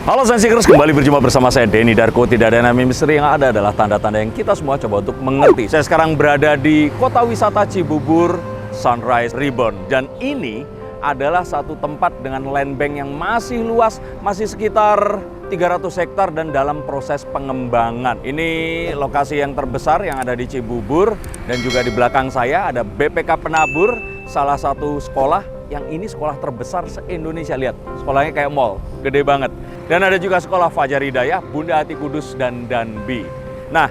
Halo Sensikers, kembali berjumpa bersama saya Denny Darko. Tidak ada nama misteri, yang ada adalah tanda-tanda yang kita semua coba untuk mengerti. Saya sekarang berada di kota wisata Cibubur, Sunrise Reborn. Dan ini adalah satu tempat dengan land bank yang masih luas, masih sekitar 300 hektar dan dalam proses pengembangan. Ini lokasi yang terbesar yang ada di Cibubur, dan juga di belakang saya ada BPK Penabur, salah satu sekolah yang ini sekolah terbesar se-Indonesia. Lihat, sekolahnya kayak mall, gede banget. Dan ada juga sekolah Fajar Hidayah, Bunda Ati Kudus, dan Danbi. Nah,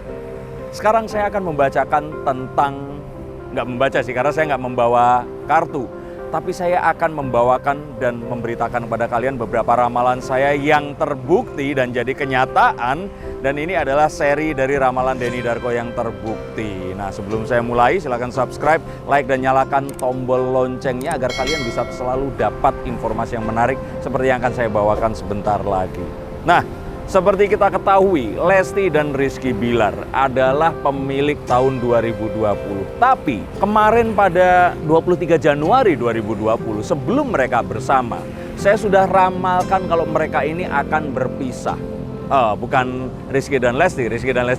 sekarang saya akan membacakan tentang, nggak membaca sih, karena saya nggak membawa kartu. Tapi saya akan membawakan dan memberitakan kepada kalian beberapa ramalan saya yang terbukti dan jadi kenyataan. Dan ini adalah seri dari ramalan Denny Darko yang terbukti. Nah, sebelum saya mulai, silakan subscribe, like, dan nyalakan tombol loncengnya agar kalian bisa selalu dapat informasi yang menarik seperti yang akan saya bawakan sebentar lagi. Nah, seperti kita ketahui, Lesti dan Rizky Bilar adalah pemilik tahun 2020. Tapi kemarin pada 23 Januari 2020, sebelum mereka bersama, saya sudah ramalkan kalau mereka ini akan berpisah. Bukan Rizky dan Lesti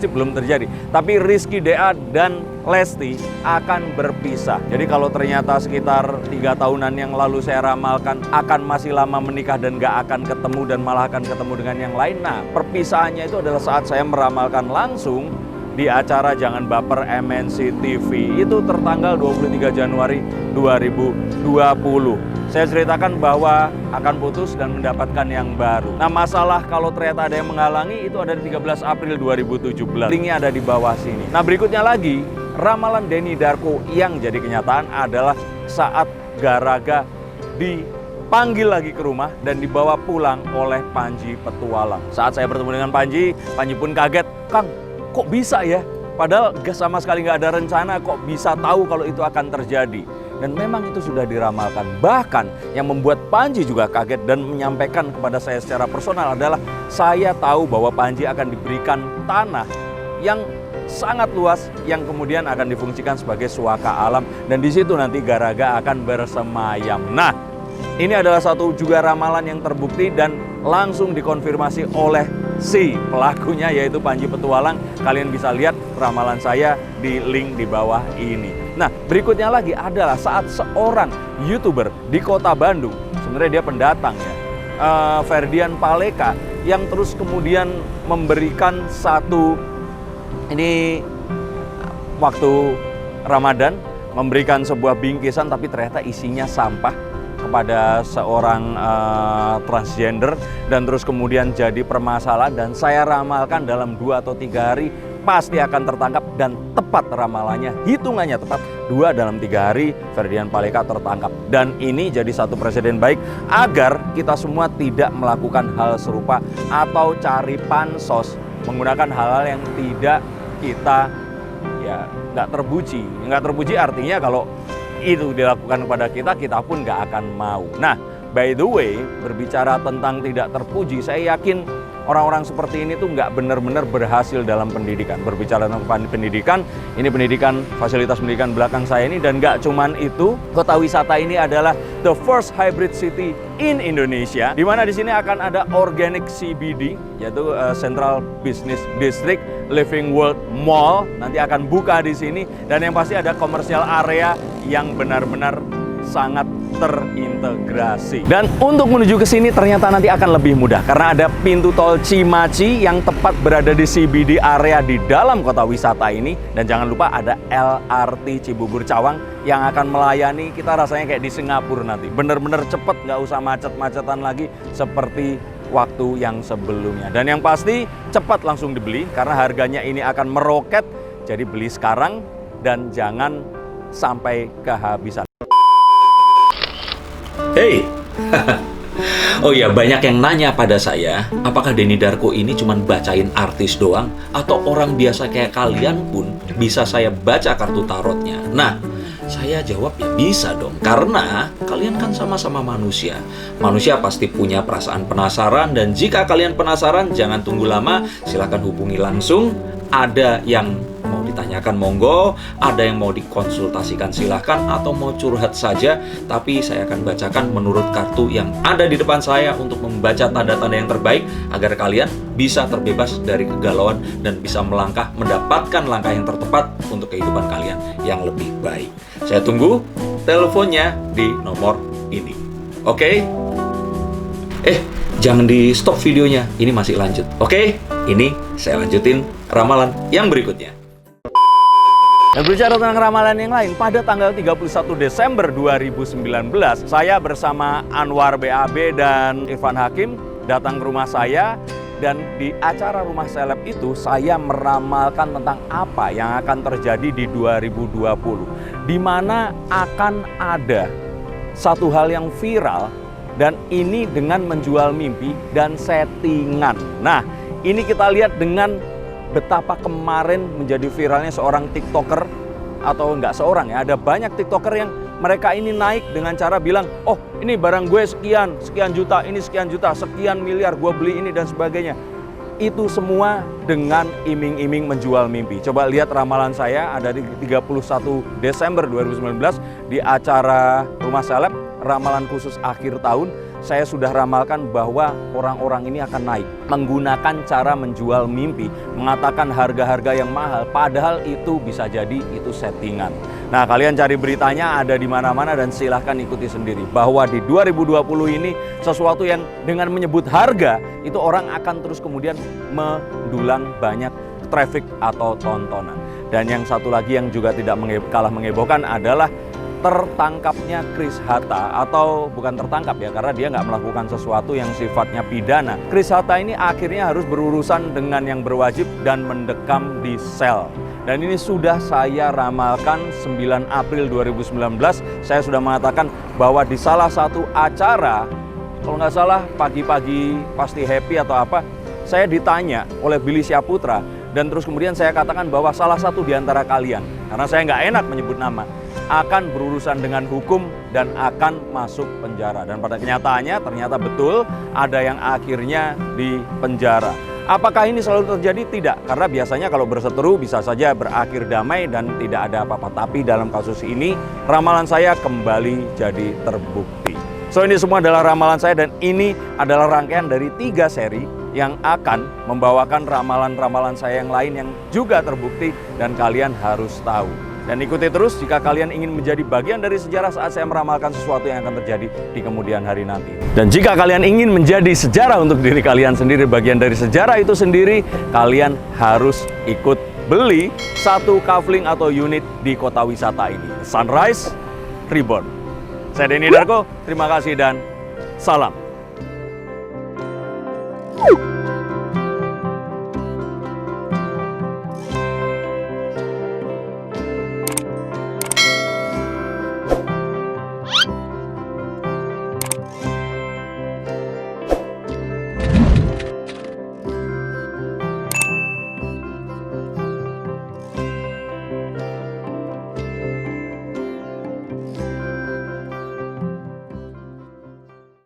belum terjadi. Tapi Rizky DA dan Lesti akan berpisah. Jadi kalau ternyata sekitar 3 tahunan yang lalu saya ramalkan akan masih lama menikah dan gak akan ketemu dan malah akan ketemu dengan yang lain. Nah, perpisahannya itu adalah saat saya meramalkan langsung di acara Jangan Baper MNC TV. Itu tertanggal 23 Januari 2020. Saya ceritakan bahwa akan putus dan mendapatkan yang baru. Nah, masalah kalau ternyata ada yang menghalangi itu ada di 13 April 2017. Linknya ada di bawah sini. Nah, berikutnya lagi, ramalan Denny Darko yang jadi kenyataan adalah saat Garaga dipanggil lagi ke rumah dan dibawa pulang oleh Panji Petualang. Saat saya bertemu dengan Panji pun kaget. Kang, kok bisa ya? Padahal sama sekali nggak ada rencana, kok bisa tahu kalau itu akan terjadi? Dan memang itu sudah diramalkan. Bahkan yang membuat Panji juga kaget dan menyampaikan kepada saya secara personal adalah saya tahu bahwa Panji akan diberikan tanah yang sangat luas yang kemudian akan difungsikan sebagai suaka alam. Dan di situ nanti Garaga akan bersemayam. Nah, ini adalah satu juga ramalan yang terbukti dan langsung dikonfirmasi oleh si pelakunya, yaitu Panji Petualang. Kalian bisa lihat ramalan saya di link di bawah ini. Nah, berikutnya lagi adalah saat seorang YouTuber di kota Bandung, sebenarnya dia pendatang ya, Ferdian Paleka, yang terus kemudian memberikan satu, ini waktu Ramadan, memberikan sebuah bingkisan tapi ternyata isinya sampah kepada seorang transgender, dan terus kemudian jadi permasalahan. Dan saya ramalkan dalam 2 atau 3 hari pasti akan tertangkap, dan tepat ramalannya, hitungannya tepat, 2 dalam 3 hari Ferdian Paleka tertangkap. Dan ini jadi satu presiden baik agar kita semua tidak melakukan hal serupa atau cari pansos menggunakan hal-hal yang tidak kita, ya, nggak terpuji. Nggak terpuji artinya kalau itu dilakukan kepada kita, kita pun nggak akan mau. Nah, by the way, berbicara tentang tidak terpuji, saya yakin orang-orang seperti ini tuh nggak benar-benar berhasil dalam pendidikan. Berbicara tentang pendidikan, ini pendidikan, fasilitas pendidikan belakang saya ini, dan nggak cuman itu, kota wisata ini adalah the first hybrid city in Indonesia, di mana di sini akan ada organic CBD, yaitu Central Business District, Living World Mall, nanti akan buka di sini, dan yang pasti ada commercial area yang benar-benar sangat terintegrasi. Dan untuk menuju ke sini ternyata nanti akan lebih mudah karena ada pintu tol Cimaci yang tepat berada di CBD area di dalam kota wisata ini. Dan jangan lupa ada LRT Cibubur Cawang yang akan melayani kita rasanya kayak di Singapura nanti. Bener-bener cepet, nggak usah macet-macetan lagi seperti waktu yang sebelumnya. Dan yang pasti cepat langsung dibeli karena harganya ini akan meroket. Jadi beli sekarang dan jangan sampai kehabisan. Hey, oh ya, banyak yang nanya pada saya, apakah Denny Darko ini cuma bacain artis doang, atau orang biasa kayak kalian pun bisa saya baca kartu tarotnya? Nah, saya jawab ya bisa dong, karena kalian kan sama-sama manusia. Manusia pasti punya perasaan penasaran, dan jika kalian penasaran, jangan tunggu lama, silakan hubungi langsung. Ada yang mau ditanyakan ditanyakan monggo, ada yang mau dikonsultasikan silahkan, atau mau curhat saja. Tapi saya akan bacakan menurut kartu yang ada di depan saya untuk membaca tanda-tanda yang terbaik agar kalian bisa terbebas dari kegalauan dan bisa melangkah mendapatkan langkah yang tertepat untuk kehidupan kalian yang lebih baik. Saya tunggu teleponnya di nomor ini. Oke? Jangan di stop videonya, ini masih lanjut. Oke? Ini saya lanjutin ramalan yang berikutnya. Dan berbicara tentang ramalan yang lain, pada tanggal 31 Desember 2019, saya bersama Anwar BAB dan Irfan Hakim datang ke rumah saya. Dan di acara Rumah Seleb itu saya meramalkan tentang apa yang akan terjadi di 2020. Di mana akan ada satu hal yang viral, dan ini dengan menjual mimpi dan settingan. Nah, ini kita lihat dengan betapa kemarin menjadi viralnya seorang TikToker, atau enggak seorang ya, ada banyak TikToker yang mereka ini naik dengan cara bilang, oh ini barang gue sekian juta, ini sekian juta, sekian miliar, gue beli ini dan sebagainya. Itu semua dengan iming-iming menjual mimpi. Coba lihat ramalan saya ada di 31 Desember 2019 di acara Rumah Seleb, ramalan khusus akhir tahun. Saya sudah ramalkan bahwa orang-orang ini akan naik menggunakan cara menjual mimpi, mengatakan harga-harga yang mahal, padahal itu bisa jadi itu settingan. Nah, kalian cari beritanya ada di mana-mana dan silahkan ikuti sendiri bahwa di 2020 ini sesuatu yang dengan menyebut harga itu orang akan terus kemudian mendulang banyak traffic atau tontonan. Dan yang satu lagi yang juga tidak kalah mengebohkan adalah tertangkapnya Chris Hatta, atau bukan tertangkap ya, karena dia nggak melakukan sesuatu yang sifatnya pidana. Chris Hatta ini akhirnya harus berurusan dengan yang berwajib dan mendekam di sel. Dan ini sudah saya ramalkan 9 April 2019. Saya sudah mengatakan bahwa di salah satu acara, kalau nggak salah pagi-pagi pasti happy atau apa, saya ditanya oleh Billy Syahputra, dan terus kemudian saya katakan bahwa salah satu di antara kalian, karena saya nggak enak menyebut nama, akan berurusan dengan hukum dan akan masuk penjara. Dan pada kenyataannya ternyata betul ada yang akhirnya di penjara. Apakah ini selalu terjadi? Tidak, karena biasanya kalau berseteru bisa saja berakhir damai dan tidak ada apa-apa. Tapi dalam kasus ini ramalan saya kembali jadi terbukti. So, ini semua adalah ramalan saya dan ini adalah rangkaian dari 3 seri yang akan membawakan ramalan-ramalan saya yang lain yang juga terbukti dan kalian harus tahu. Dan ikuti terus jika kalian ingin menjadi bagian dari sejarah saat saya meramalkan sesuatu yang akan terjadi di kemudian hari nanti. Dan jika kalian ingin menjadi sejarah untuk diri kalian sendiri, bagian dari sejarah itu sendiri, kalian harus ikut beli satu kafling atau unit di kota wisata ini, Sunrise Reborn. Saya Denny Darko, terima kasih dan salam.